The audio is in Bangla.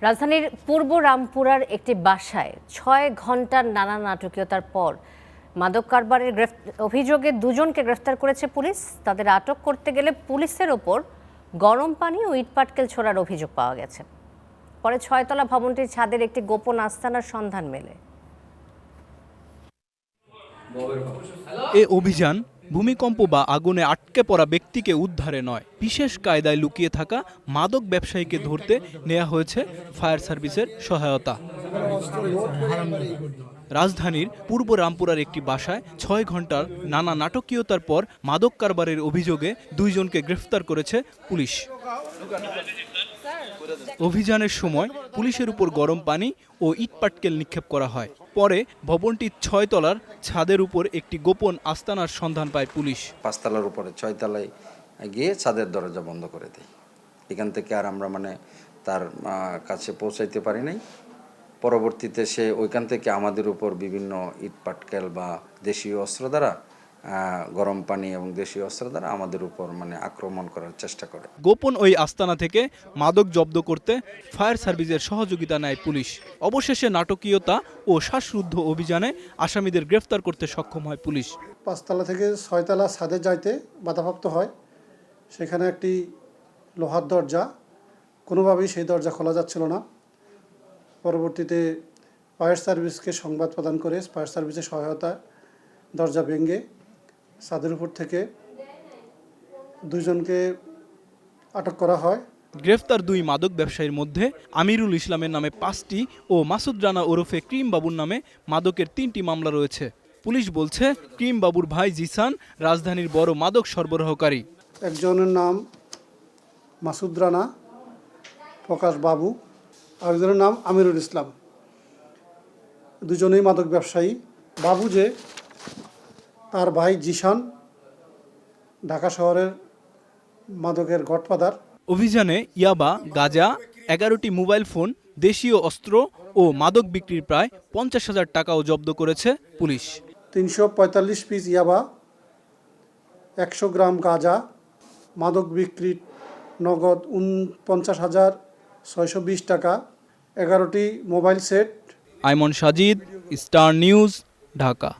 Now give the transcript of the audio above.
রাজধানীর পূর্ব রামপুরার একটি বাসায় ৬ ঘন্টার নানা নাটকীয়তার পর মাদক কারবারের অভিযোগে দুজনকে গ্রেফতার করেছে পুলিশ। তাদের আটক করতে গেলে পুলিশের ওপর গরম পানি ও ইটপাটকেল ছোড়ার অভিযোগ পাওয়া গেছে। পরে ৬তলা ভবনটির ছাদের একটি গোপন আস্তানার সন্ধান মেলে। এ অভিযান ভূমিকম্প বা আগুনে আটকে পড়া ব্যক্তিকে উদ্ধারে নয়, বিশেষ কায়দায় লুকিয়ে থাকা মাদক ব্যবসায়ীকে ধরতে নেওয়া হয়েছে ফায়ার সার্ভিসের সহায়তা। রাজধানীর পূর্ব রামপুরার একটি বাসায় ৬ ঘন্টার নানা নাটকীয়তার পর মাদক কারবারের অভিযোগে দুইজনকে গ্রেফতার করেছে পুলিশ। অভিযানের সময় পুলিশের উপর গরম পানি ও ইটপাটকেল নিক্ষেপ করা হয়। পরে ভবনটির ৬ তলার ছাদের উপর একটি গোপন আস্তানার সন্ধান পায় পুলিশ। ৫ তলার উপরে ৬ তলায় গিয়ে ছাদের দরজা বন্ধ করে দেয়। এখান থেকে আর আমরা তার কাছে পৌঁছাইতে পারি নাই। পরবর্তীতে সে ওইখান থেকে আমাদের উপর বিভিন্ন ইটপাটকেল বা দেশীয় অস্ত্র দ্বারা গরম পানি এবং দেশীয় অস্ত্র দ্বারা আমাদের উপর আক্রমণ করার চেষ্টা করে। গোপন ওই আস্তানা থেকে মাদক জব্দ করতে ফায়ার সার্ভিসের সহযোগিতা নেয় পুলিশ। অবশেষে নাটকীয়তা ও শ্বাসরুদ্ধ অভিযানে আসামিদের গ্রেফতার করতে সক্ষম হয় পুলিশ। ৫ তলা থেকে ৬ তলা ছাদে যাইতে বাধাপ্রাপ্ত হয়। সেখানে একটি লোহার দরজা, কোনোভাবেই সেই দরজা খোলা যাচ্ছিল না। পরবর্তীতে ফায়ার সার্ভিসকে সংবাদ প্রদান করে ফায়ার সার্ভিসের সহায়তায় দরজা ভেঙে ছাদের উপর থেকে দুইজনকে আটক করা হয়। গ্রেফতার দুই মাদক ব্যবসায়ীর মধ্যে আমিরুল ইসলামের নামে ৫টি ও মাসুদ রানা ওরফে ক্রিম বাবুর নামে মাদকের ৩টি মামলা রয়েছে। পুলিশ বলছে, ক্রিম বাবুর ভাই জিসান রাজধানীর বড় মাদক সরবরাহকারী। একজনের নাম মাসুদ রানা প্রকাশ বাবু, আরেকজনের নাম আমিরুল ইসলাম। দুজনেই মাদক ব্যবসায়ী। বাবু যে তার ভাই জিসান ঢাকা শহরের মাদকের গডফাদার। অভিযানে ইয়াবা, গাঁজা, ১১টি মোবাইল ফোন, দেশীয় অস্ত্র ও মাদক বিক্রির প্রায় ৫০,০০০ টাকাও জব্দ করেছে পুলিশ। ৩৪৫ পিস ইয়াবা, ১০০ গ্রাম গাঁজা, মাদক বিক্রির নগদ ৪৯,৬২০ টাকা, ১১টি mobile set. Aimon Sajid, Star News, Dhaka.